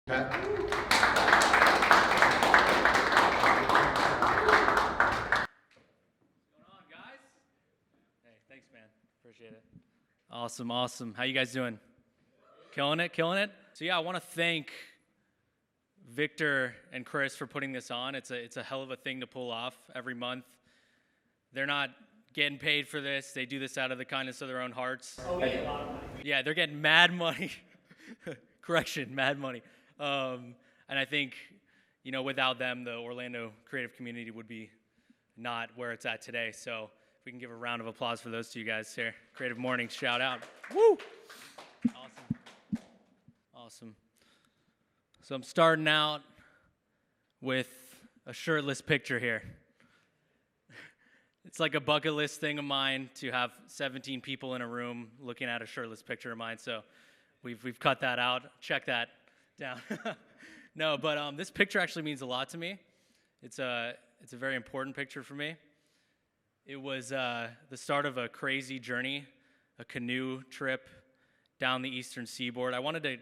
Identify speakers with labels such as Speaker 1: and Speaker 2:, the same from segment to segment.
Speaker 1: Pat?
Speaker 2: What's going on, guys? Hey, thanks, man. Appreciate it. Awesome. How you guys doing? Killing it. So yeah, I want to thank Victor and Chris for putting this on. It's a hell of a thing to pull off every month. They're not getting paid for this. They do this out of the kindness of their own hearts.
Speaker 3: Oh, we get a lot of money.
Speaker 2: Yeah, they're getting mad money. Correction, mad money. And I think, without them, the Orlando creative community would be not where it's at today. So if we can give a round of applause for those two guys here. Creative Mornings, shout out. Woo! Awesome. So I'm starting out with a shirtless picture here. It's like a bucket list thing of mine to have 17 people in a room looking at a shirtless picture of mine. So we've cut that out. Check that down. No, but this picture actually means a lot to me. It's a very important picture for me. It was the start of a crazy journey, a canoe trip down the eastern seaboard. I wanted to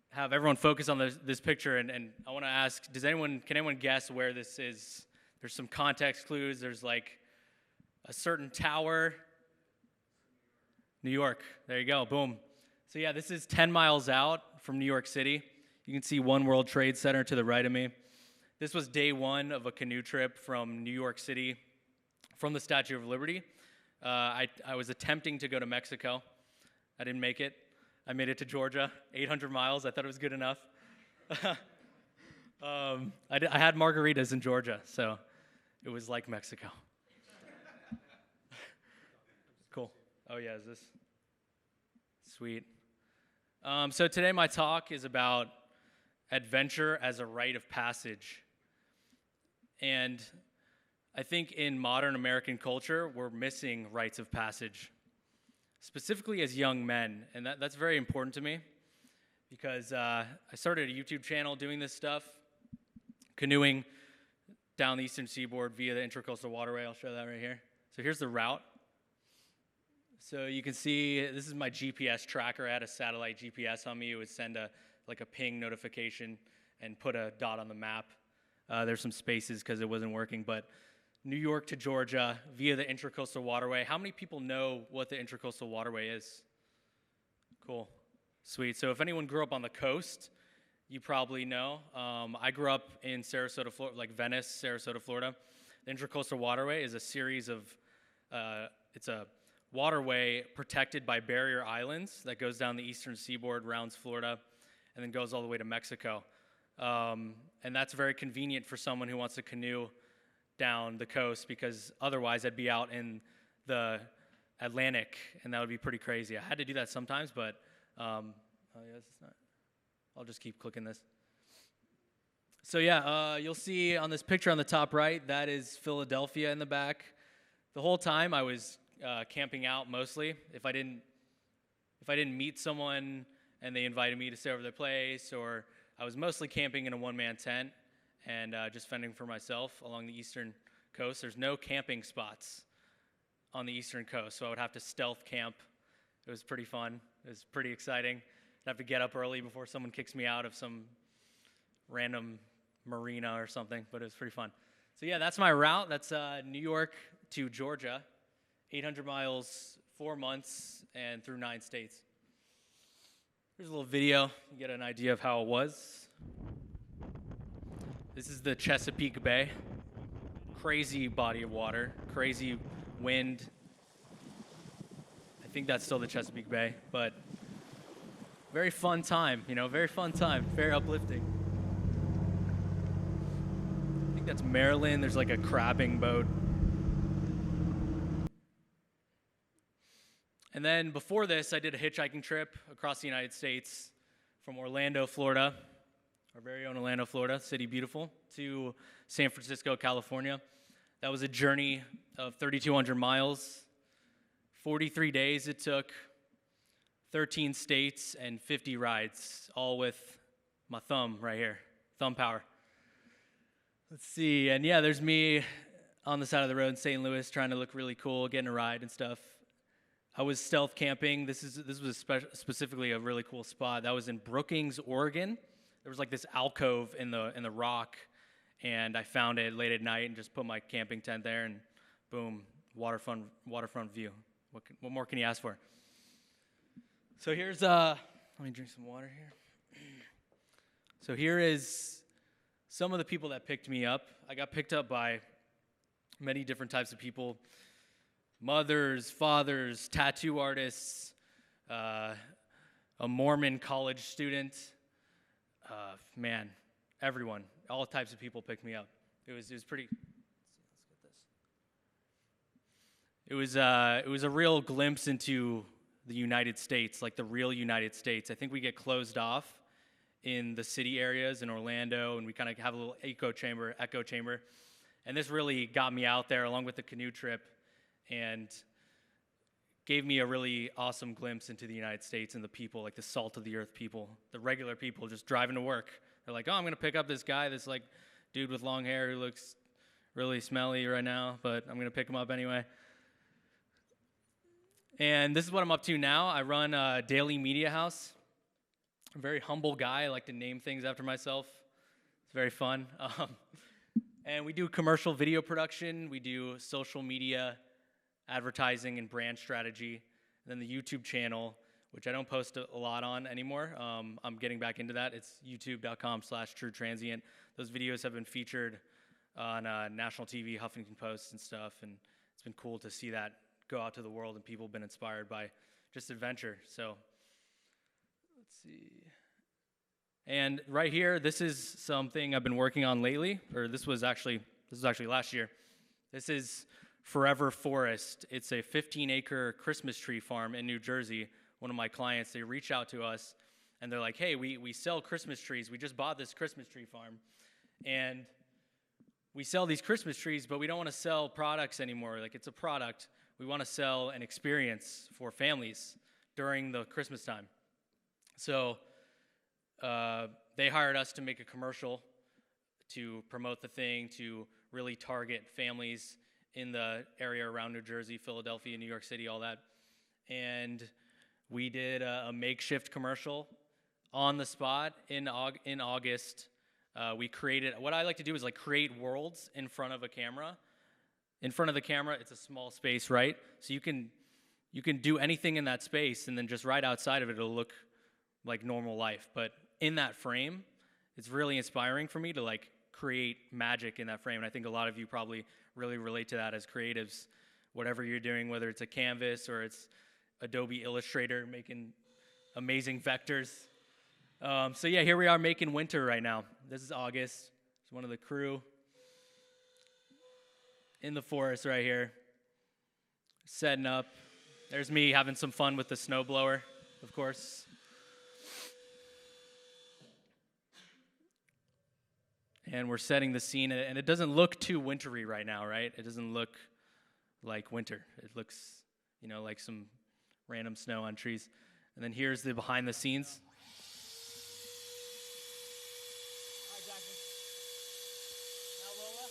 Speaker 2: have everyone focus on this picture, and I want to ask, can anyone guess where this is? There's some context clues. There's like a certain tower. New York. There you go. Boom. So yeah, this is 10 miles out from New York City. You can see One World Trade Center to the right of me. This was day one of a canoe trip from New York City, from the Statue of Liberty. I was attempting to go to Mexico. I didn't make it. I made it to Georgia, 800 miles. I thought it was good enough. I had margaritas in Georgia, so it was like Mexico. Cool. Oh yeah, is this? Sweet. So today my talk is about adventure as a rite of passage. And I think in modern American culture, we're missing rites of passage, specifically as young men. And that's very important to me because I started a YouTube channel doing this stuff, canoeing down the eastern seaboard via the Intracoastal Waterway. I'll show that right here. So here's the route. So you can see this is my GPS tracker. I had a satellite GPS on me. It would send a ping notification and put a dot on the map. There's some spaces because it wasn't working, but New York to Georgia via the Intracoastal Waterway. How many people know what the Intracoastal Waterway is? Cool. Sweet. So if anyone grew up on the coast, you probably know. I grew up in Sarasota, Florida, like Venice, Sarasota, Florida. The Intracoastal Waterway is a series of, it's a waterway protected by barrier islands that goes down the eastern seaboard, rounds Florida, and then goes all the way to Mexico. And that's very convenient for someone who wants to canoe down the coast because otherwise I'd be out in the Atlantic, and that would be pretty crazy. I had to do that sometimes, but oh yeah, it's not. I'll just keep clicking this. So yeah, you'll see on this picture on the top right, that is Philadelphia in the back. The whole time I was camping out mostly. If I didn't meet someone and they invited me to stay over their place, or I was mostly camping in a one-man tent and just fending for myself along the eastern coast. There's no camping spots on the eastern coast, so I would have to stealth camp. It was pretty fun. It was pretty exciting. I'd have to get up early before someone kicks me out of some random marina or something, but it was pretty fun. So yeah, that's my route. That's New York to Georgia, 800 miles, 4 months, and through 9 states. Here's a little video. You get an idea of how it was. This is the Chesapeake Bay. Crazy body of water, crazy wind. I think that's still the Chesapeake Bay, but very fun time, very fun time, very uplifting. I think that's Maryland. There's like a crabbing boat. And then before this, I did a hitchhiking trip across the United States from Orlando, Florida, our very own Orlando, Florida, city beautiful, to San Francisco, California. That was a journey of 3,200 miles, 43 days it took, 13 states, and 50 rides, all with my thumb right here, thumb power. Let's see, and yeah, there's me on the side of the road in St. Louis trying to look really cool, getting a ride and stuff. I was stealth camping. This was specifically a really cool spot. That was in Brookings, Oregon. there was like this alcove in the rock, and I found it late at night and just put my camping tent there, and boom, waterfront view. What more can you ask for? So here's let me drink some water here. So here is some of the people that picked me up. I got picked up by many different types of people: mothers, fathers, tattoo artists, a Mormon college student. Man, everyone, all types of people picked me up. It was pretty. It was a real glimpse into the United States, like the real United States. I think we get closed off in the city areas in Orlando, and we kind of have a little echo chamber. And this really got me out there along with the canoe trip and gave me a really awesome glimpse into the United States and the people, like the salt of the earth people, the regular people just driving to work. They're like, oh, I'm going to pick up this guy, this like dude with long hair who looks really smelly right now, but I'm going to pick him up anyway. And this is what I'm up to now. I run a Daley media house. I'm a very humble guy. I like to name things after myself. It's very fun. And we do commercial video production. We do social media, advertising, and brand strategy. And then the YouTube channel, which I don't post a lot on anymore. I'm getting back into that. It's youtube.com/truetransient. Those videos have been featured on national TV, Huffington Post and stuff. And it's been cool to see that go out to the world, and people have been inspired by just adventure. So let's see. And right here, this is something I've been working on lately, or this was actually last year. This is Forever Forest. It's a 15-acre Christmas tree farm in New Jersey. One of my clients, they reach out to us, and they're like, hey, we sell Christmas trees. We just bought this Christmas tree farm, and we sell these Christmas trees, but we don't want to sell products anymore. Like, it's a product. We want to sell an experience for families during the Christmas time. So they hired us to make a commercial to promote the thing, to really target families in the area around New Jersey, Philadelphia, New York City, all that. And we did a makeshift commercial on the spot in August. We created, what I like to do is like create worlds in front of a camera. In front of the camera, it's a small space, right? So you can do anything in that space, and then just right outside of it, it'll look like normal life. But in that frame, it's really inspiring for me to like create magic in that frame. And I think a lot of you probably really relate to that as creatives, whatever you're doing, whether it's a canvas or it's Adobe Illustrator making amazing vectors. So yeah, here we are making winter right now. This is August. It's one of the crew in the forest right here, setting up. There's me having some fun with the snowblower, of course. And we're setting the scene, and it doesn't look too wintry right now, right? It doesn't look like winter. It looks, like some random snow on trees. And then here's the behind the scenes. Hi, Jackson. Now, Lola.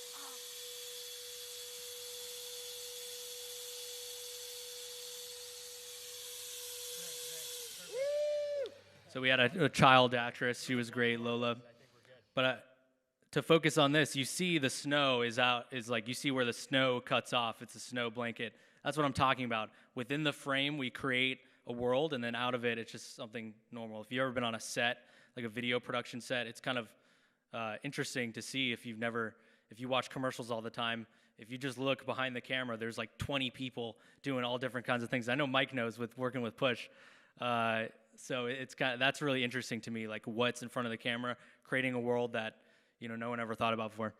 Speaker 2: So we had a child actress. She was great, Lola. But to focus on this, you see the snow is like you see where the snow cuts off. It's a snow blanket. That's what I'm talking about. Within the frame, we create a world, and then out of it, it's just something normal. If you've ever been on a set, like a video production set, it's kind of interesting to see if you watch commercials all the time. If you just look behind the camera, there's like 20 people doing all different kinds of things. I know Mike knows with working with Push. So that's really interesting to me, like what's in front of the camera, creating a world that no one ever thought about before.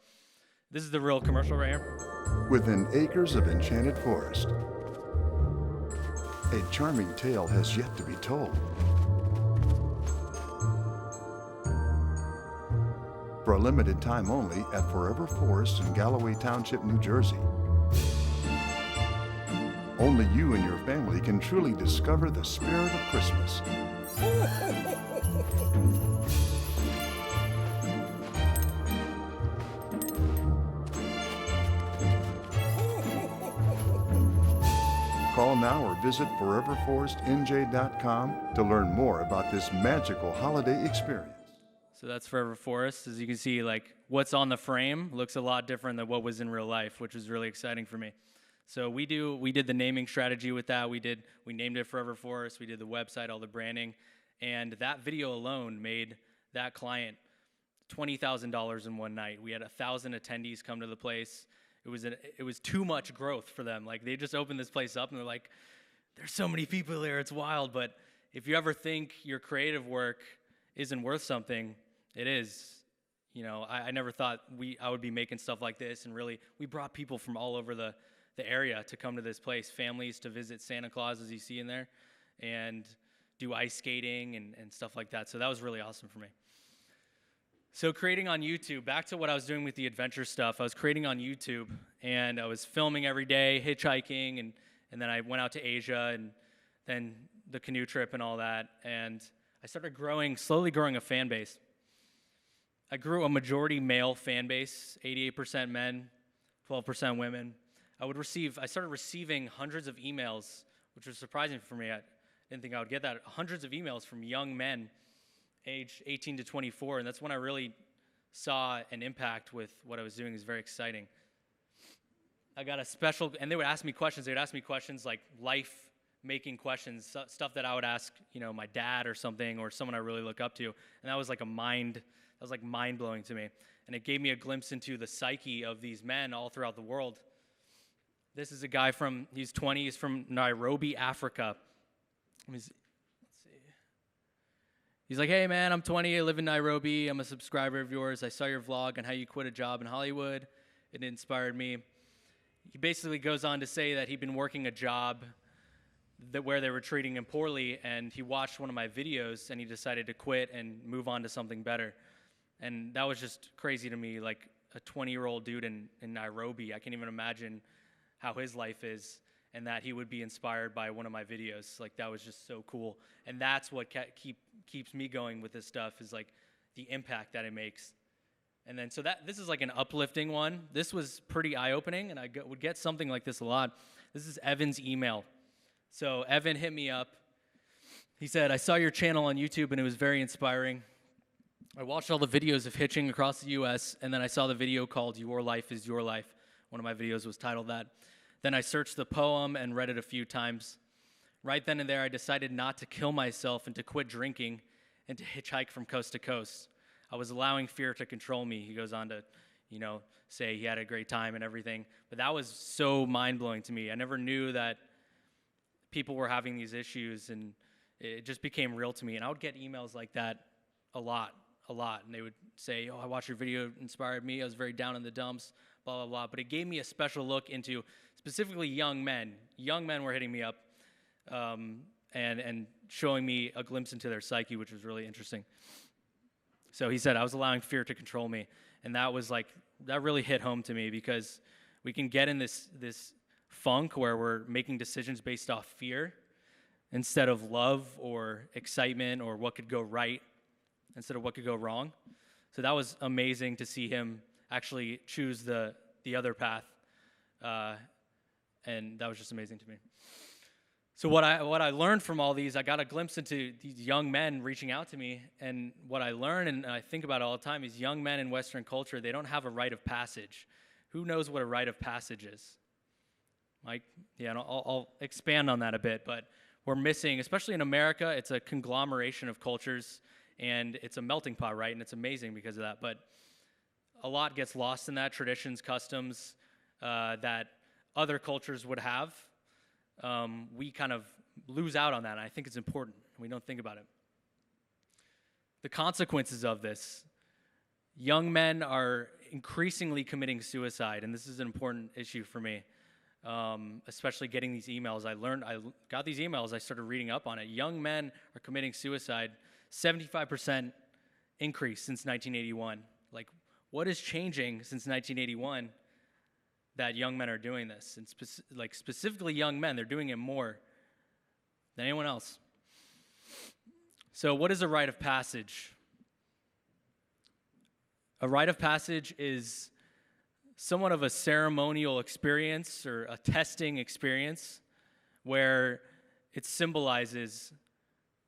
Speaker 2: This is the real commercial right here.
Speaker 1: Within acres of enchanted forest, a charming tale has yet to be told. For a limited time only at Forever Forest in Galloway Township, New Jersey. Only you and your family can truly discover the spirit of Christmas. Call now or visit foreverforestnj.com to learn more about this magical holiday experience.
Speaker 2: So that's Forever Forest. As you can see, like what's on the frame looks a lot different than what was in real life, which is really exciting for me. So we did the naming strategy with that. We named it Forever Forest. We did the website, all the branding, and that video alone made that client $20,000 in one night. We had 1,000 attendees come to the place. It was too much growth for them. Like they just opened this place up and they're like, there's so many people here, it's wild. But if you ever think your creative work isn't worth something, it is. You know, I never thought I would be making stuff like this, and really, we brought people from all over the area to come to this place, families to visit Santa Claus, as you see in there, and do ice skating and stuff like that. So that was really awesome for me. So creating on YouTube, back to what I was doing with the adventure stuff, I was creating on YouTube, and I was filming every day, hitchhiking, and then I went out to Asia, and then the canoe trip and all that, and I started slowly growing a fan base. I grew a majority male fan base, 88% men, 12% women. I started receiving hundreds of emails, which was surprising for me. I didn't think I would get that. Hundreds of emails from young men aged 18 to 24, and that's when I really saw an impact with what I was doing. Is very exciting. I got and they would ask me questions. They would ask me questions like life-making questions, stuff that I would ask, my dad or something, or someone I really look up to, and that was like mind-blowing to me. And it gave me a glimpse into the psyche of these men all throughout the world. This is a guy he's 20, he's from Nairobi, Africa. Let's see. He's like, hey man, I'm 20, I live in Nairobi, I'm a subscriber of yours, I saw your vlog on how you quit a job in Hollywood, it inspired me. He basically goes on to say that he'd been working a job where they were treating him poorly, and he watched one of my videos and he decided to quit and move on to something better. And that was just crazy to me, like a 20-year-old dude in Nairobi. I can't even imagine how his life is, and that he would be inspired by one of my videos. Like, that was just so cool. And that's what keeps me going with this stuff, is like the impact that it makes. And then, so this is like an uplifting one. This was pretty eye-opening, and I would get something like this a lot. This is Evan's email. So Evan hit me up. He said, I saw your channel on YouTube, and it was very inspiring. I watched all the videos of hitching across the U.S., and then I saw the video called Your Life is Your Life. One of my videos was titled that. Then I searched the poem and read it a few times. Right then and there, I decided not to kill myself and to quit drinking and to hitchhike from coast to coast. I was allowing fear to control me. He goes on to, say he had a great time and everything. But that was so mind-blowing to me. I never knew that people were having these issues, and it just became real to me. And I would get emails like that a lot. And they would say, I watched your video, it inspired me. I was very down in the dumps, blah, blah, blah. But it gave me a special look into specifically young men. Young men were hitting me up and showing me a glimpse into their psyche, which was really interesting. So he said, I was allowing fear to control me. And that really hit home to me, because we can get in this funk where we're making decisions based off fear instead of love or excitement or what could go right instead of what could go wrong. So that was amazing to see him actually choose the other path, and that was just amazing to me. So what I learned from all these, I got a glimpse into these young men reaching out to me, and what I learned, and I think about it all the time, is young men in Western culture, they don't have a rite of passage. Who knows what a rite of passage is? Mike? Yeah, and I'll expand on that a bit, but we're missing, especially in America, it's a conglomeration of cultures, and it's a melting pot, right? And it's amazing because of that. But a lot gets lost in that, traditions, customs that other cultures would have. We kind of lose out on that, and I think it's important. We don't think about it. The consequences of this. Young men are increasingly committing suicide, and this is an important issue for me, especially getting these emails. I got these emails, I started reading up on it. Young men are committing suicide, 75% increase since 1981. Like, what is changing since 1981 that young men are doing this? And specifically young men, they're doing it more than anyone else. So what is a rite of passage? A rite of passage is somewhat of a ceremonial experience or a testing experience where it symbolizes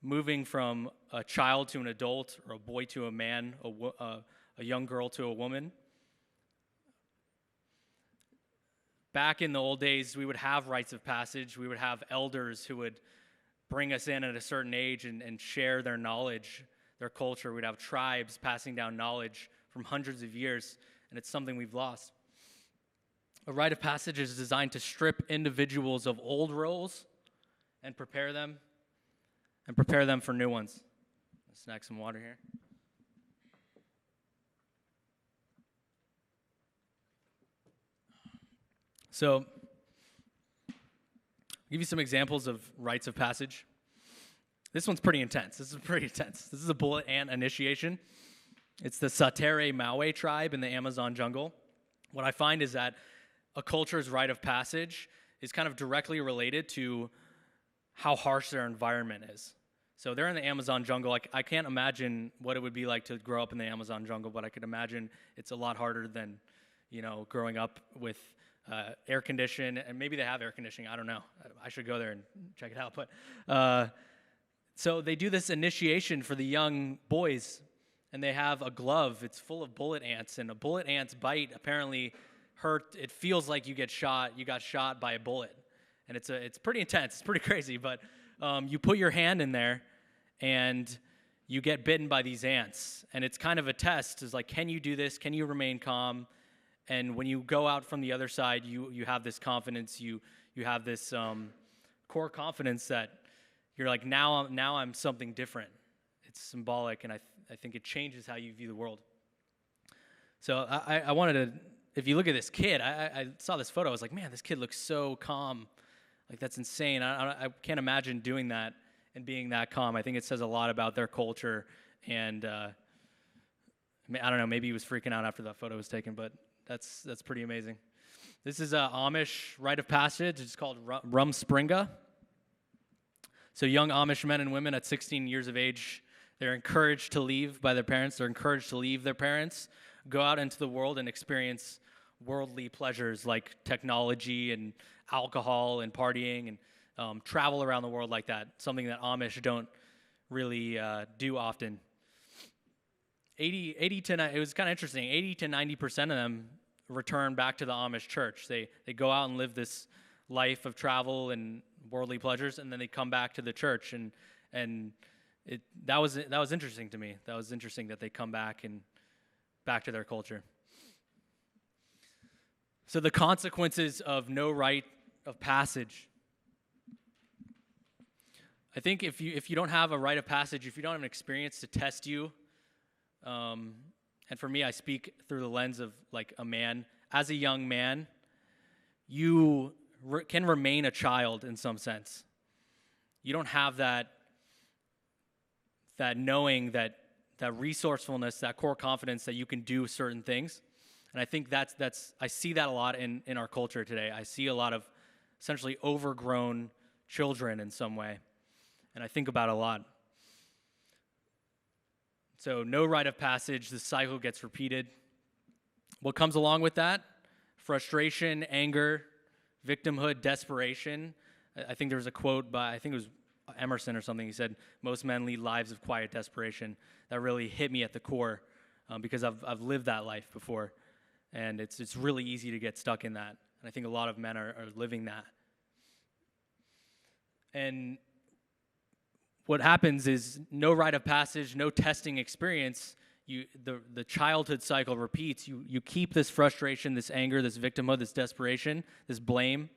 Speaker 2: moving from a child to an adult, or a boy to a man, a young girl to a woman. Back in the old days, we would have rites of passage. We would have elders who would bring us in at a certain age and share their knowledge, their culture. We'd have tribes passing down knowledge from hundreds of years, and it's something we've lost. A rite of passage is designed to strip individuals of old roles and prepare them for new ones. Let's snack some water here. So, I'll give you some examples of rites of passage. This one's pretty intense. This is a bullet ant initiation. It's the Satere Maui tribe in the Amazon jungle. What I find is that a culture's rite of passage is kind of directly related to how harsh their environment is. So they're in the Amazon jungle. I can't imagine what it would be like to grow up in the Amazon jungle, but I could imagine it's a lot harder than, growing up with air conditioning, and maybe they have air conditioning. I don't know. I should go there and check it out. But so they do this initiation for the young boys, and they have a glove. It's full of bullet ants, and a bullet ant's bite apparently hurt. It feels like you got shot by a bullet, and it's pretty intense. It's pretty crazy. But you put your hand in there, and you get bitten by these ants, and it's kind of a test. It's like, can you do this? Can you remain calm? And when you go out from the other side, you have this confidence. You have this core confidence that you're like, now I'm something different. It's symbolic, and I think it changes how you view the world. So I wanted to, if you look at this kid, I saw this photo. I was like, man, this kid looks so calm. Like, that's insane. I can't imagine doing that and being that calm. I think it says a lot about their culture. And I don't know, maybe he was freaking out after that photo was taken, but that's pretty amazing. This is an Amish rite of passage. It's called Rumspringa. So young Amish men and women at 16 years of age, they're encouraged to leave by their parents. They're encouraged to leave their parents, go out into the world and experience worldly pleasures like technology and alcohol and partying, and travel around the world like that, something that Amish don't really do often. It was kind of interesting, 80 to 90% of them return back to the Amish church. They go out and live this life of travel and worldly pleasures, and then they come back to the church, and that was interesting to me. That was interesting that they come back to their culture. So the consequences of no rite of passage. I think if you don't have a rite of passage, if you don't have an experience to test you, and for me, I speak through the lens of like a man. As a young man, you can remain a child in some sense. You don't have that knowing, that resourcefulness, that core confidence that you can do certain things. And I think I see that a lot in our culture today. I see a lot of essentially overgrown children in some way. And I think about it a lot. So no rite of passage, the cycle gets repeated. What comes along with that? Frustration, anger, victimhood, desperation. I think there was a quote by, I think it was Emerson or something. He said, most men lead lives of quiet desperation. That really hit me at the core because I've lived that life before. And it's really easy to get stuck in that. And I think a lot of men are living that. And what happens is no rite of passage, no testing experience. The childhood cycle repeats. You keep this frustration, this anger, this victimhood, this desperation, this blame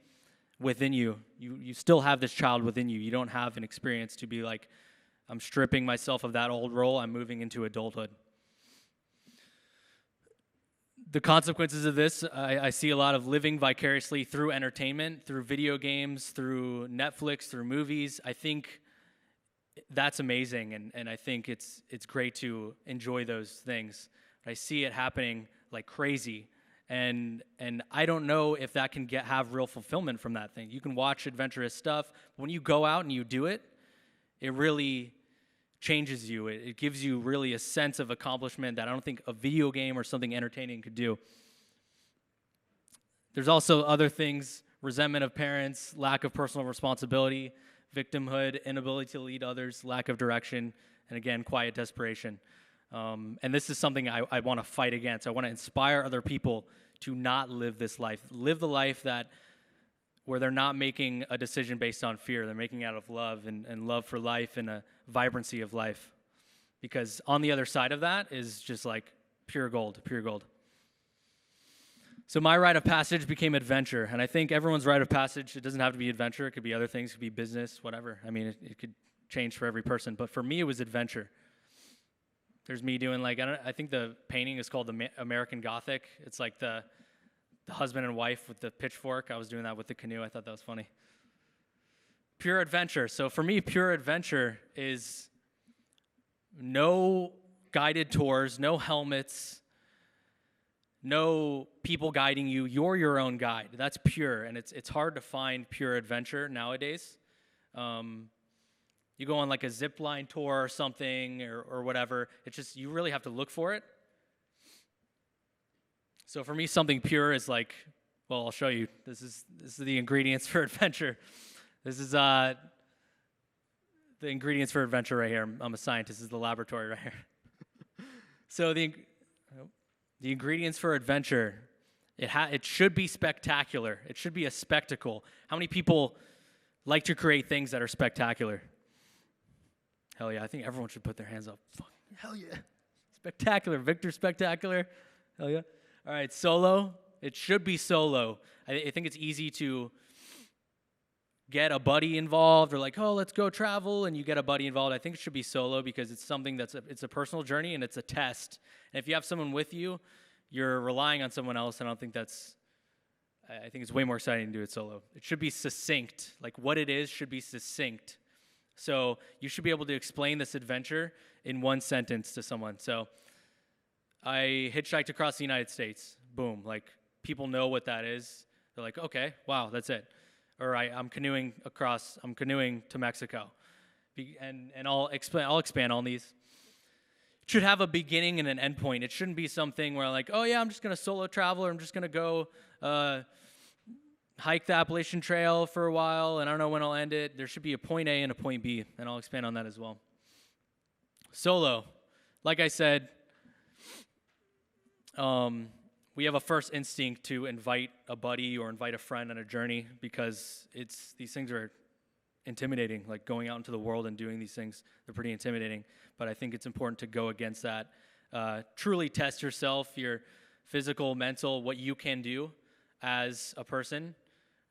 Speaker 2: within you. You still have this child within you. You don't have an experience to be like, I'm stripping myself of that old role. I'm moving into adulthood. The consequences of this, I see a lot of living vicariously through entertainment, through video games, through Netflix, through movies. I think that's amazing, and I think it's great to enjoy those things. I see it happening like crazy, and I don't know if that can have real fulfillment from that thing. You can watch adventurous stuff, but when you go out and you do it, it really changes you. It gives you really a sense of accomplishment that I don't think a video game or something entertaining could do. There's also other things: resentment of parents, lack of personal responsibility, victimhood, inability to lead others, lack of direction, and again, quiet desperation. And this is something I want to fight against. I want to inspire other people to not live this life. Live the life where they're not making a decision based on fear. They're making it out of love and love for life and a vibrancy of life. Because on the other side of that is just like pure gold, pure gold. So my rite of passage became adventure. And I think everyone's rite of passage, it doesn't have to be adventure. It could be other things. It could be business, whatever. I mean, it could change for every person. But for me, it was adventure. There's me doing I think the painting is called the American Gothic. It's like the husband and wife with the pitchfork. I was doing that with the canoe. I thought that was funny. Pure adventure. So for me, pure adventure is no guided tours, no helmets, no people guiding you. You're your own guide. That's pure, and it's hard to find pure adventure nowadays. You go on like a zip line tour or something or whatever. It's just, you really have to look for it. So for me, something pure is like, well, I'll show you. This is the ingredients for adventure. This is the ingredients for adventure right here. I'm a scientist. This is the laboratory right here. So the ingredients for adventure, it should be spectacular. It should be a spectacle. How many people like to create things that are spectacular? Hell yeah, I think everyone should put their hands up. Fuck, hell yeah. Spectacular. Victor, spectacular. Hell yeah. All right, solo. It should be solo. I think it's easy to get a buddy involved or like, oh, let's go travel, and you get a buddy involved. I think it should be solo because it's something it's a personal journey and it's a test. And if you have someone with you, you're relying on someone else, and I think it's way more exciting to do it solo. It should be succinct. Like what it is should be succinct. So you should be able to explain this adventure in one sentence to someone. So I hitchhiked across the United States. Boom. Like people know what that is. They're like, okay, wow, that's it. Or I'm canoeing to Mexico. And I'll expand on these. It should have a beginning and an end point. It shouldn't be something where like, oh yeah, I'm just going to solo travel, or I'm just going to go hike the Appalachian Trail for a while, and I don't know when I'll end it. There should be a point A and a point B, and I'll expand on that as well. Solo. Like I said, we have a first instinct to invite a buddy or invite a friend on a journey because these things are intimidating. Like going out into the world and doing these things, they're pretty intimidating. But I think it's important to go against that. Truly test yourself, your physical, mental, what you can do as a person.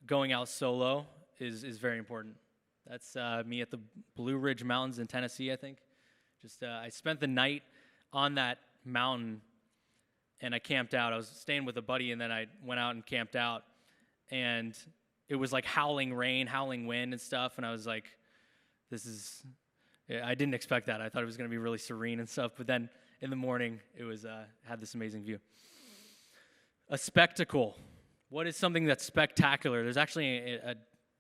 Speaker 2: Going out solo is very important. That's me at the Blue Ridge Mountains in Tennessee, I think. I spent the night on that mountain, and I camped out. I was staying with a buddy, and then I went out and camped out. And it was like howling rain, howling wind and stuff, and I was like, I didn't expect that. I thought it was going to be really serene and stuff, but then in the morning, it was had this amazing view. A spectacle. What is something that's spectacular? There's actually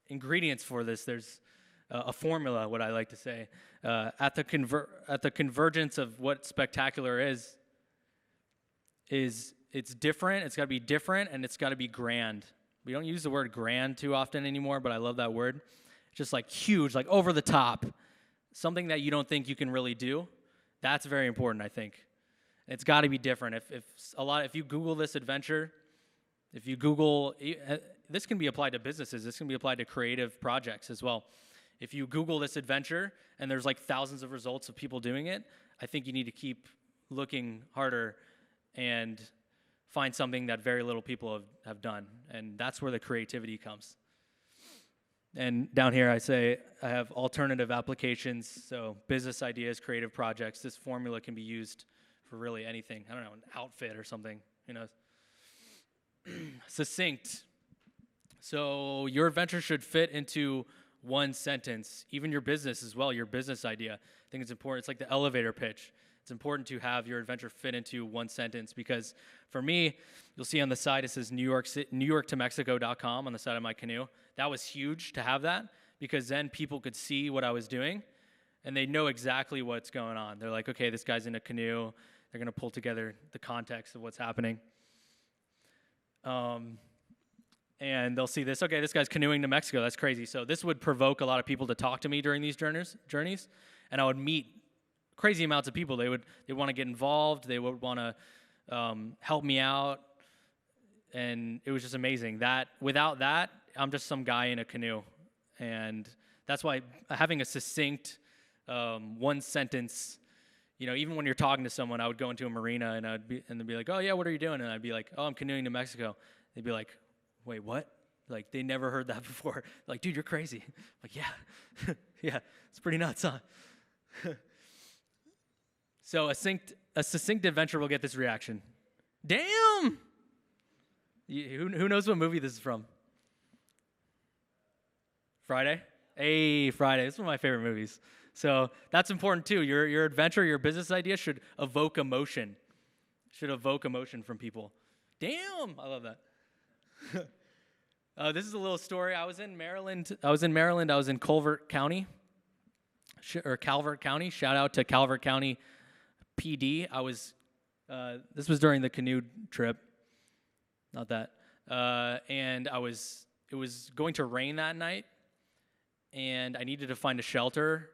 Speaker 2: ingredients for this. There's a formula, what I like to say. At the convergence of what spectacular is it's different, it's got to be different, and it's got to be grand. We don't use the word grand too often anymore, but I love that word. It's just like huge, like over the top. Something that you don't think you can really do. That's very important, I think. It's got to be different. If you Google this adventure, if you Google, this can be applied to businesses. This can be applied to creative projects as well. If you Google this adventure and there's like thousands of results of people doing it, I think you need to keep looking harder and find something that very little people have done. And that's where the creativity comes. And down here I say I have alternative applications, so business ideas, creative projects. This formula can be used for really anything. I don't know, an outfit or something, who knows. Succinct. So your adventure should fit into one sentence. Even your business as well, your business idea. I think it's important. It's like the elevator pitch. It's important to have your adventure fit into one sentence because for me, you'll see on the side it says NewYorkToMexico.com on the side of my canoe. That was huge to have that because then people could see what I was doing and they know exactly what's going on. They're like, okay, this guy's in a canoe. They're going to pull together the context of what's happening. and they'll see this. Okay, this guy's canoeing to Mexico. That's crazy. So this would provoke a lot of people to talk to me during these journeys, and I would meet crazy amounts of people. They want to get involved. They would want to help me out, and it was just amazing. That without that, I'm just some guy in a canoe, and that's why having a succinct one sentence. Even when you're talking to someone, I would go into a marina and they'd be like, "Oh yeah, what are you doing?" And I'd be like, "Oh, I'm canoeing to Mexico." They'd be like, "Wait, what?" Like they never heard that before. Like, "Dude, you're crazy." I'm like, yeah, yeah, it's pretty nuts, huh? So a succinct adventure will get this reaction. Damn! Who knows what movie this is from? Friday? Hey, Friday. It's one of my favorite movies. So that's important too. Your adventure, your business idea should evoke emotion. Should evoke emotion from people. Damn! I love that. This is a little story. I was in Maryland. I was in Calvert County. Calvert County. Shout out to Calvert County PD. This was during the canoe trip. Not that. And it was going to rain that night, and I needed to find a shelter.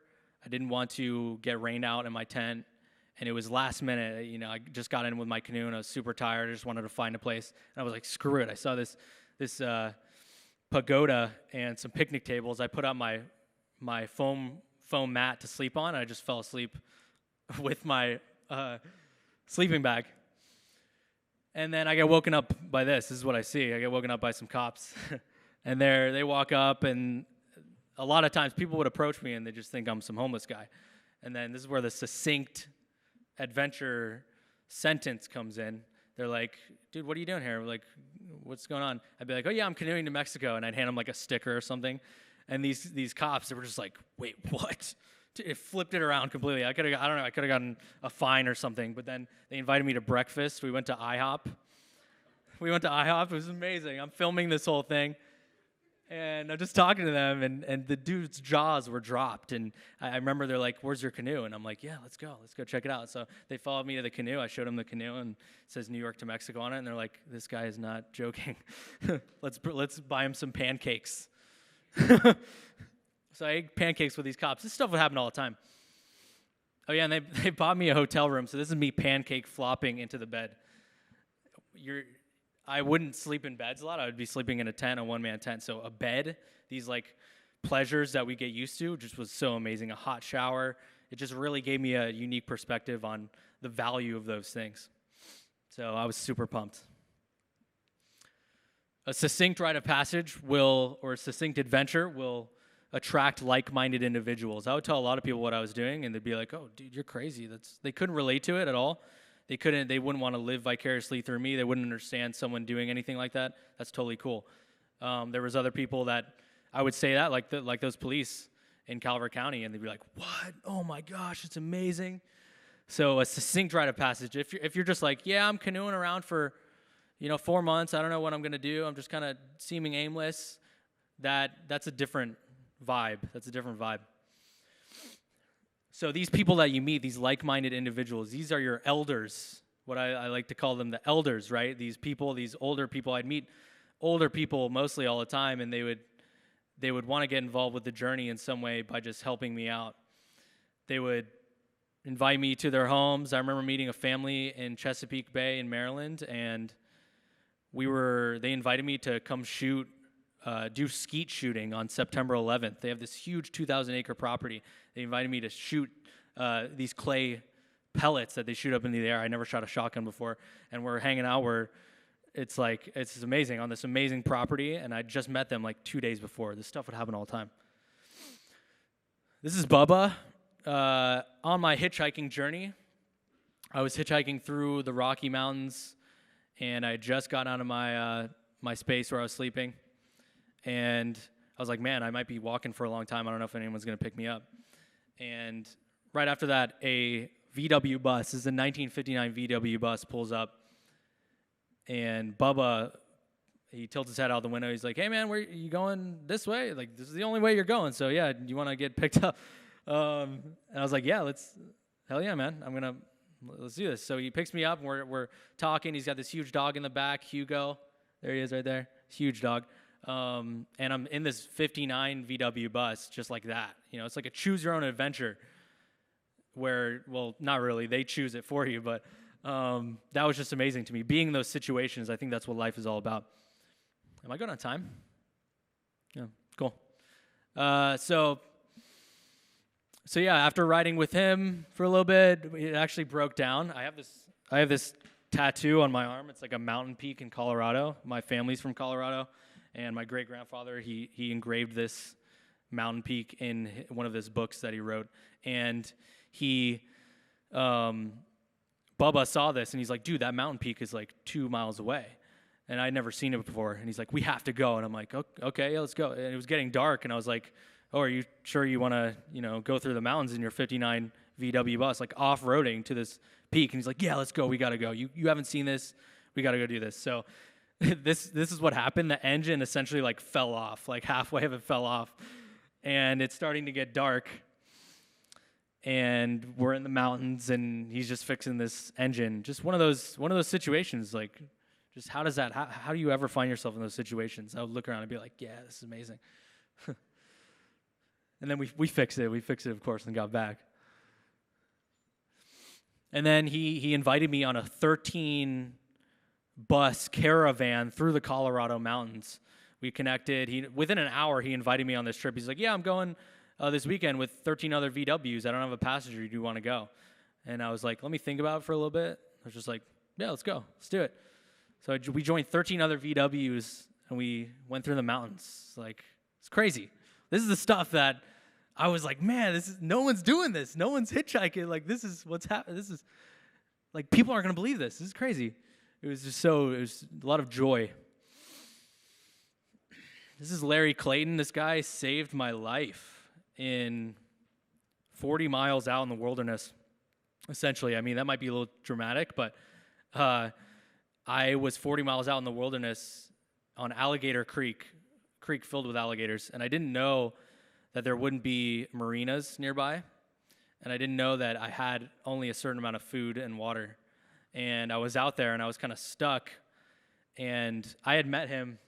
Speaker 2: I didn't want to get rained out in my tent, and it was last minute. I just got in with my canoe, and I was super tired. I just wanted to find a place, and I was like, screw it. I saw this pagoda and some picnic tables. I put out my foam mat to sleep on, and I just fell asleep with my sleeping bag. And then I get woken up by this. This is what I see. I get woken up by some cops, and they walk up, and a lot of times people would approach me and they just think I'm some homeless guy. And then this is where the succinct adventure sentence comes in. They're like, "Dude, what are you doing here?" We're like, "What's going on?" I'd be like, "Oh yeah, I'm canoeing to Mexico," and I'd hand them like a sticker or something. And these cops, they were just like, "Wait, what?" It flipped it around completely. I could have gotten a fine or something. But then they invited me to breakfast. We went to IHOP. It was amazing. I'm filming this whole thing. And I'm just talking to them, and the dude's jaws were dropped. And I remember they're like, "Where's your canoe?" And I'm like, "Yeah, let's go check it out." So they followed me to the canoe. I showed them the canoe, and it says New York to Mexico on it. And they're like, "This guy is not joking. let's buy him some pancakes." So I ate pancakes with these cops. This stuff would happen all the time. Oh yeah, and they bought me a hotel room. So this is me pancake flopping into the bed. I wouldn't sleep in beds a lot. I would be sleeping in a tent, a one-man tent. So a bed, these like pleasures that we get used to, just was so amazing. A hot shower, it just really gave me a unique perspective on the value of those things. So I was super pumped. A succinct rite of passage or a succinct adventure will attract like-minded individuals. I would tell a lot of people what I was doing, and they'd be like, "Oh, dude, you're crazy." They couldn't relate to it at all. They wouldn't want to live vicariously through me. They wouldn't understand someone doing anything like that. That's totally cool. There was other people that I would say that, like those police in Calvert County, and they'd be like, "What? Oh my gosh, it's amazing." So a succinct rite of passage. If you're just like, "Yeah, I'm canoeing around for 4 months. I don't know what I'm gonna do. I'm just kind of seeming aimless." That's a different vibe. So these people that you meet, these like-minded individuals, these are your elders. What I like to call them, the elders, right? These people, these older people. I'd meet older people mostly all the time, and they would want to get involved with the journey in some way by just helping me out. They would invite me to their homes. I remember meeting a family in Chesapeake Bay in Maryland, and they invited me to come do skeet shooting on September 11th. They have this huge 2,000-acre property. They invited me to shoot these clay pellets that they shoot up into the air. I never shot a shotgun before, and we're hanging out it's amazing on this amazing property, and I just met them like 2 days before. This stuff would happen all the time. This is Bubba. On my hitchhiking journey, I was hitchhiking through the Rocky Mountains, and I just got out of my space where I was sleeping. And I was like, man, I might be walking for a long time. I don't know if anyone's going to pick me up. And right after that, a VW bus, this is a 1959 VW bus, pulls up. And Bubba, he tilts his head out the window. He's like, "Hey, man, where are you going this way? Like, this is the only way you're going. So, yeah, do you want to get picked up?" And I was like, "Yeah, hell yeah, man. Let's do this." So he picks me up, and we're talking. He's got this huge dog in the back, Hugo. There he is right there. Huge dog. and I'm in this 59 VW bus just like that. It's like a choose your own adventure where, well, not really, they choose it for you, but that was just amazing to me. Being in those situations, I think that's what life is all about. Am I good on time? Yeah, cool. So yeah, after riding with him for a little bit, it actually broke down. I have this tattoo on my arm. It's like a mountain peak in Colorado. My family's from Colorado, and my great-grandfather, he engraved this mountain peak in one of his books that he wrote. And Bubba saw this, and he's like, dude, that mountain peak is like 2 miles away. And I'd never seen it before. And he's like, we have to go. And I'm like, okay, yeah, let's go. And it was getting dark, and I was like, oh, are you sure you want to, go through the mountains in your 59 VW bus, like off-roading to this peak? And he's like, yeah, let's go. We got to go. You haven't seen this. We got to go do this. So this is what happened. The engine essentially like fell off, like halfway of it fell off. And it's starting to get dark. And we're in the mountains, and he's just fixing this engine. Just one of those situations, like, just how do you ever find yourself in those situations? I would look around and be like, yeah, this is amazing. And then we fixed it. We fixed it, of course, and got back. And then he invited me on a 13-bus caravan through the Colorado mountains. We connected. Within an hour, he invited me on this trip. He's like, yeah, I'm going this weekend with 13 other VWs. I don't have a passenger. Do you want to go? And I was like, let me think about it for a little bit. I was just like, yeah, let's go. Let's do it. So we joined 13 other VWs, and we went through the mountains. Like, it's crazy. This is the stuff that I was like, man, no one's doing this. No one's hitchhiking. Like, this is what's happening. This is, like, people aren't going to believe this. This is crazy. It was a lot of joy. This is Larry Clayton. This guy saved my life in 40 miles out in the wilderness, essentially. I mean, that might be a little dramatic, but I was 40 miles out in the wilderness on Alligator Creek filled with alligators, and I didn't know that there wouldn't be marinas nearby, and I didn't know that I had only a certain amount of food and water. And I was out there, and I was kind of stuck, and I had met him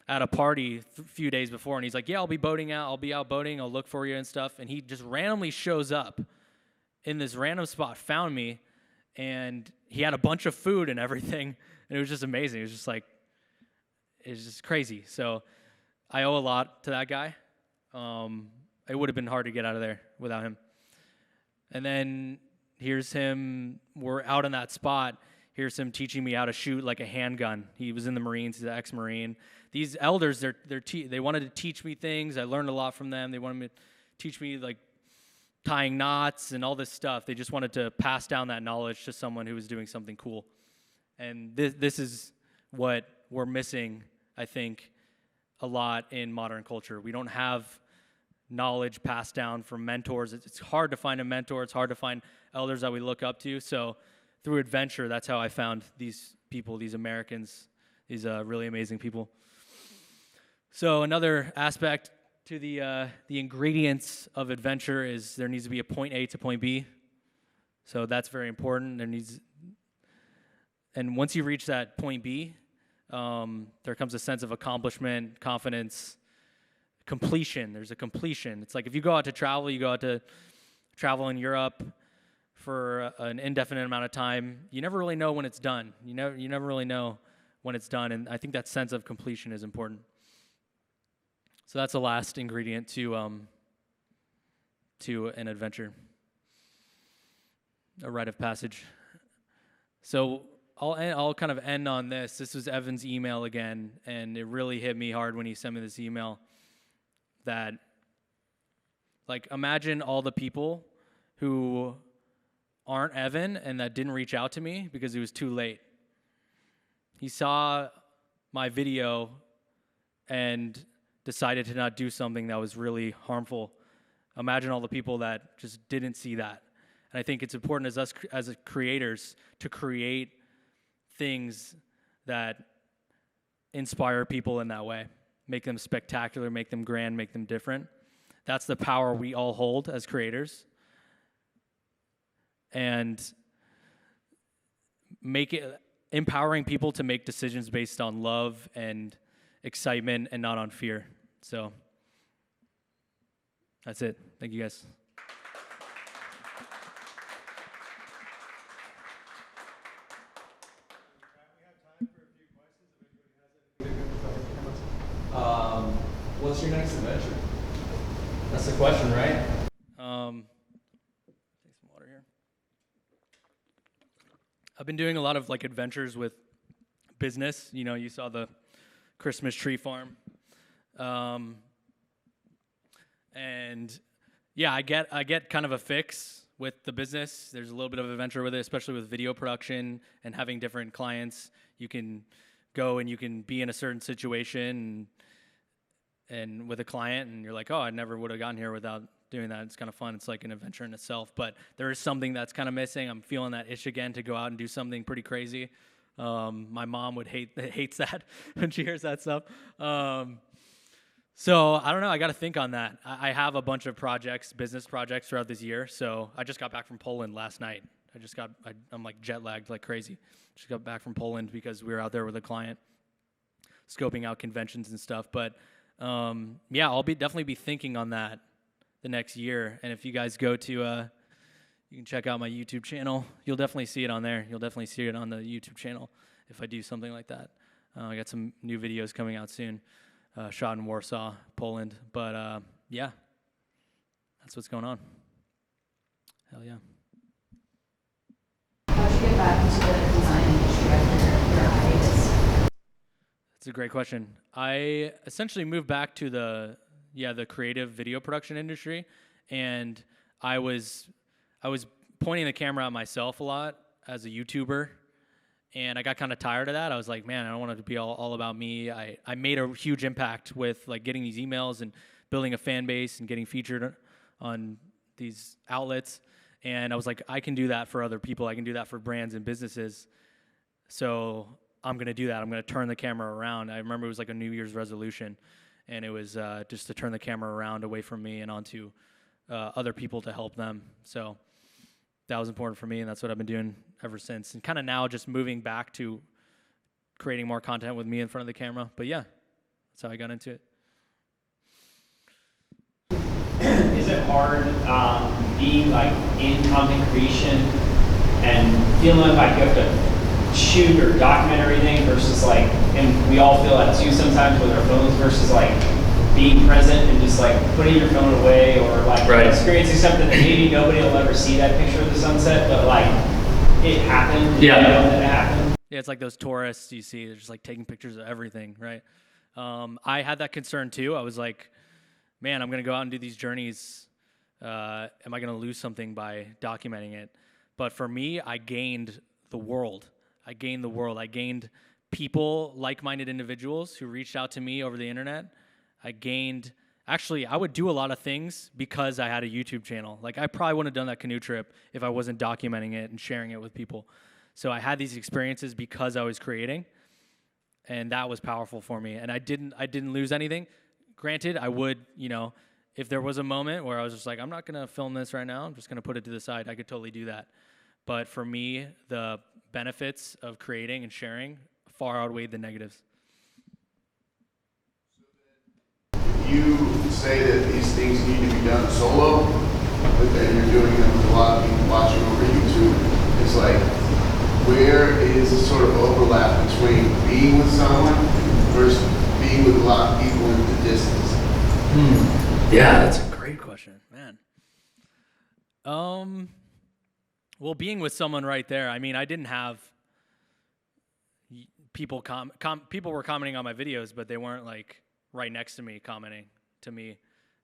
Speaker 2: at a party a few days before, and he's like, yeah, I'll be out boating, I'll look for you and stuff. And he just randomly shows up in this random spot, found me, and he had a bunch of food and everything, and it was just amazing. It was just crazy. So I owe a lot to that guy. It would have been hard to get out of there without him. And then here's him, we're out in that spot. Here's him teaching me how to shoot like a handgun. He was in the Marines, he's an ex-Marine. These elders, they wanted to teach me things. I learned a lot from them. They wanted me to teach me like tying knots and all this stuff. They just wanted to pass down that knowledge to someone who was doing something cool. And this is what we're missing, I think, a lot in modern culture. We don't have knowledge passed down from mentors. It's hard to find a mentor. It's hard to find elders that we look up to. So through adventure, that's how I found these people, these Americans, these really amazing people. So another aspect to the ingredients of adventure is there needs to be a point A to point B. So that's very important. And once you reach that point B, there comes a sense of accomplishment, confidence, completion. There's a completion. It's like if you go out to travel in Europe for an indefinite amount of time, you never really know when it's done. You never really know when it's done, and I think that sense of completion is important. So that's the last ingredient to an adventure, a rite of passage. So I'll kind of end on this. This was Evan's email again, and it really hit me hard when he sent me this email that, like, imagine all the people who aren't Evan and that didn't reach out to me because it was too late. He saw my video and decided to not do something that was really harmful. Imagine all the people that just didn't see that. And I think it's important as us as creators to create things that inspire people in that way, make them spectacular, make them grand, make them different. That's the power we all hold as creators. And make it, empowering people to make decisions based on love and excitement and not on fear. So that's it. Thank you guys.
Speaker 3: What's your next adventure?
Speaker 2: That's the question, right? Take some water here. I've been doing a lot of like adventures with business. You know, you saw the Christmas tree farm. And yeah, I get kind of a fix with the business. There's a little bit of adventure with it, especially with video production and having different clients. You can go and you can be in a certain situation and with a client, and you're like, oh, I never would have gotten here without doing that. It's kind of fun. It's like an adventure in itself. But there is something that's kind of missing. I'm feeling that itch again to go out and do something pretty crazy. My mom hates that when she hears that stuff. So I don't know. I got to think on that. I have a bunch of projects, business projects throughout this year. So I just got back from Poland last night. I'm like jet lagged like crazy. Just got back from Poland because we were out there with a client, scoping out conventions and stuff. But yeah, I'll definitely be thinking on that the next year. And if you guys go to, you can check out my YouTube channel. You'll definitely see it on there. You'll definitely see it on the YouTube channel if I do something like that. I got some new videos coming out soon, shot in Warsaw, Poland. But yeah, that's what's going on. Hell yeah.
Speaker 4: How did you get back into the design industry after your hiatus?
Speaker 2: That's a great question. I essentially moved back to the creative video production industry, and I was pointing the camera at myself a lot as a YouTuber, and I got kind of tired of that. I was like, man, I don't want it to be all about me. I made a huge impact with like getting these emails and building a fan base and getting featured on these outlets, and I was like, I can do that for other people. I can do that for brands and businesses. So I'm going to do that. I'm going to turn the camera around. I remember it was like a New Year's resolution, and it was just to turn the camera around away from me and onto other people to help them. So that was important for me, and that's what I've been doing ever since. And kind of now just moving back to creating more content with me in front of the camera. But yeah, that's how I got into it.
Speaker 5: Is it hard being like in content creation and feeling like you have to shoot or document everything versus like, and we all feel that too sometimes with our phones, versus like being present and just like putting your phone away, or like experiencing something that maybe nobody will ever see that picture of the sunset, but like it happened.
Speaker 2: Yeah.
Speaker 5: You know that it happened.
Speaker 2: Yeah, it's like those tourists you see, they're just like taking pictures of everything, right? I had that concern too. I was like, man, I'm going to go out and do these journeys. Am I going to lose something by documenting it? But for me, I gained the world. I gained people, like-minded individuals who reached out to me over the internet. I would do a lot of things because I had a YouTube channel. Like, I probably wouldn't have done that canoe trip if I wasn't documenting it and sharing it with people. So I had these experiences because I was creating, and that was powerful for me. And I didn't lose anything. Granted, I would, if there was a moment where I was just like, I'm not going to film this right now, I'm just going to put it to the side, I could totally do that. But for me, the benefits of creating and sharing far outweighed the negatives.
Speaker 6: You say that these things need to be done solo, but then you're doing them with a lot of people watching over YouTube. It's like, where is the sort of overlap between being with someone versus being with a lot of people in the distance?
Speaker 2: Yeah, that's a great question, man. Well, being with someone right there, I mean, I didn't have people people were commenting on my videos, but they weren't like right next to me commenting to me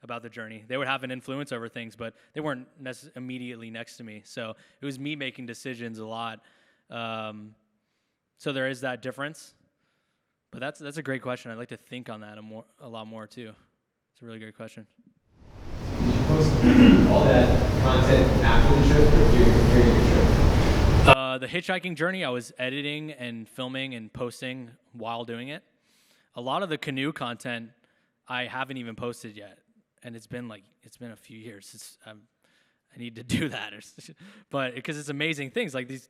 Speaker 2: about the journey. They would have an influence over things, but they weren't immediately next to me. So it was me making decisions a lot. So there is that difference. But that's a great question. I'd like to think on that a lot more too. It's a really great question.
Speaker 3: Did you post all that content after the trip or during the trip?
Speaker 2: The hitchhiking journey, I was editing and filming and posting while doing it. A lot of the canoe content I haven't even posted yet, and it's been a few years. I need to do that. But because it's amazing things like these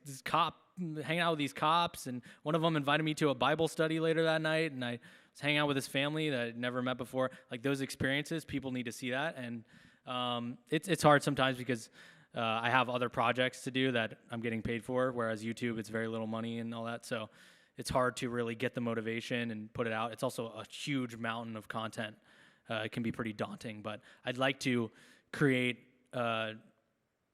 Speaker 2: hanging out with these cops, and one of them invited me to a Bible study later that night, and I was hanging out with his family that I'd never met before. Like those experiences, people need to see that, and it's hard sometimes because I have other projects to do that I'm getting paid for, whereas YouTube, it's very little money and all that, so it's hard to really get the motivation and put it out. It's also a huge mountain of content. It can be pretty daunting, but I'd like to create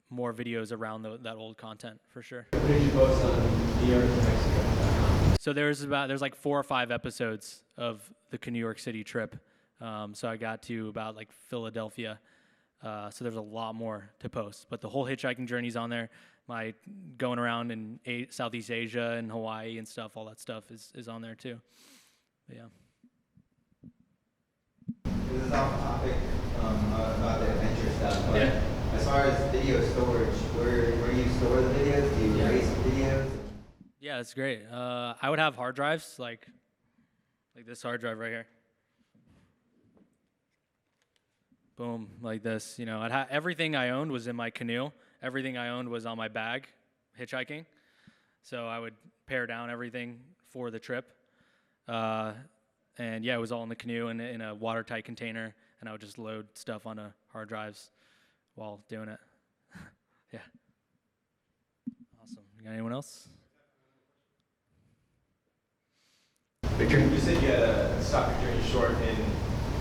Speaker 2: more videos around that old content for sure.
Speaker 3: What did you post on NewYorkToMexico.com?
Speaker 2: So there's like 4 or 5 episodes of the New York City trip. So I got to about like Philadelphia. So there's a lot more to post, but the whole hitchhiking journey's on there. My going around in Southeast Asia and Hawaii and stuff, all that stuff is on there too. But yeah.
Speaker 7: This is off topic about the adventure stuff, but
Speaker 2: Yeah.
Speaker 7: as far as video storage, where you store the videos, do you erase videos?
Speaker 2: Yeah, that's great. I would have hard drives like this hard drive right here. Boom, like this. You know, everything I owned was in my canoe. Everything I owned was on my bag, hitchhiking. So I would pare down everything for the trip. And yeah, it was all in the canoe in a watertight container, and I would just load stuff onto hard drives while doing it. Yeah. Awesome. You got anyone else?
Speaker 3: Victor, you said you had a stop your journey short in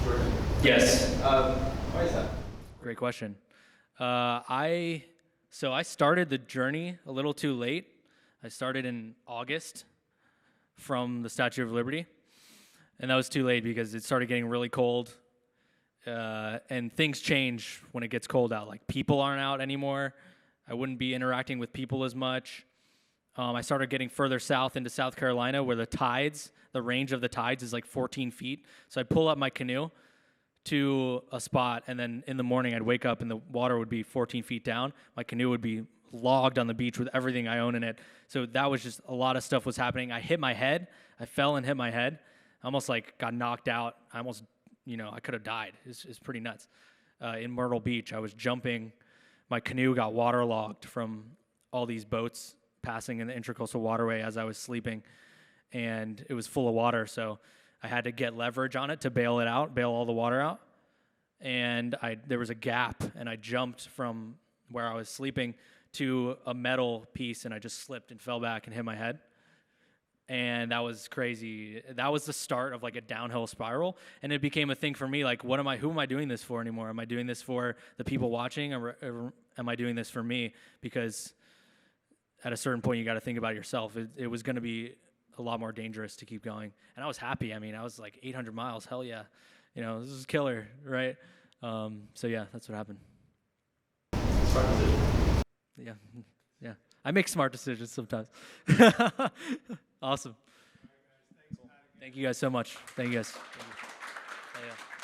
Speaker 3: Georgia.
Speaker 2: Yes.
Speaker 3: Why is that?
Speaker 2: Great question. I started the journey a little too late. I started in August from the Statue of Liberty, and that was too late because it started getting really cold, and things change when it gets cold out. Like people aren't out anymore. I wouldn't be interacting with people as much. I started getting further south into South Carolina where the range of the tides is like 14 feet. So I'd pull up my canoe to a spot, and then in the morning I'd wake up and the water would be 14 feet down. My canoe would be logged on the beach with everything I own in it. So that was just a lot of stuff was happening. I hit my head. I fell and hit my head. I almost like got knocked out. I almost, I could have died. It's pretty nuts. In Myrtle Beach, I was jumping. My canoe got waterlogged from all these boats passing in the Intracoastal Waterway as I was sleeping, and it was full of water. So I had to get leverage on it to bail all the water out. And there was a gap, and I jumped from where I was sleeping to a metal piece, and I just slipped and fell back and hit my head. And that was crazy. That was the start of like a downhill spiral, and it became a thing for me. Like, who am I doing this for anymore? Am I doing this for the people watching, or am I doing this for me? Because at a certain point, you got to think about yourself. It was going to be a lot more dangerous to keep going. And I was happy. I mean, I was like 800 miles. Hell yeah. This is killer, right? So yeah, that's what happened.
Speaker 3: Smart decision.
Speaker 2: Yeah. I make smart decisions sometimes. Awesome. Thank you guys so much. Thank you guys. Thank you. Oh, yeah.